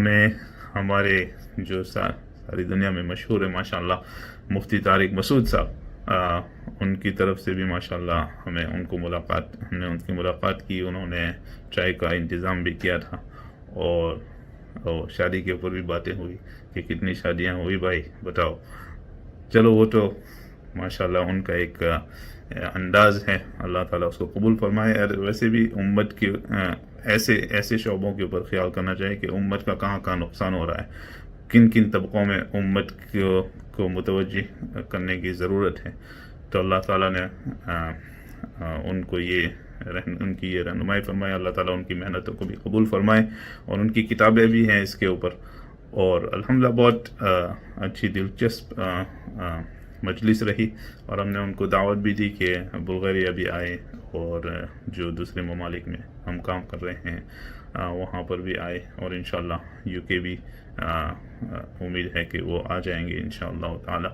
ہمیں ہمارے جو ساری دنیا میں مشہور ہے ماشاءاللہ مفتی طارق مسعود صاحب، ان کی طرف سے بھی ماشاءاللہ ہم نے ان کی ملاقات کی، انہوں نے چائے کا انتظام بھی کیا تھا، اور شادی کے اوپر بھی باتیں ہوئی کہ کتنی شادیاں ہوئی بھائی بتاؤ. چلو وہ تو ماشاءاللہ ان کا ایک انداز ہے، اللہ تعالیٰ اس کو قبول فرمائے. اور ویسے بھی امت کے ایسے شعبوں کے اوپر خیال کرنا چاہیے کہ امت کا کہاں کہاں نقصان ہو رہا ہے، کن طبقوں میں امت کو متوجہ کرنے کی ضرورت ہے. تو اللہ تعالیٰ نے ان کی یہ رہنمائی فرمائے. اللہ تعالیٰ ان کی محنتوں کو بھی قبول فرمائے، اور ان کی کتابیں بھی ہیں اس کے اوپر. اور الحمدللہ بہت اچھی دلچسپ مجلس رہی، اور ہم نے ان کو دعوت بھی دی کہ بلغاریہ بھی آئے، اور جو دوسرے ممالک میں ہم کام کر رہے ہیں وہاں پر بھی آئے، اور انشاءاللہ UK بھی امید ہے کہ وہ آ جائیں گے انشاءاللہ تعالی.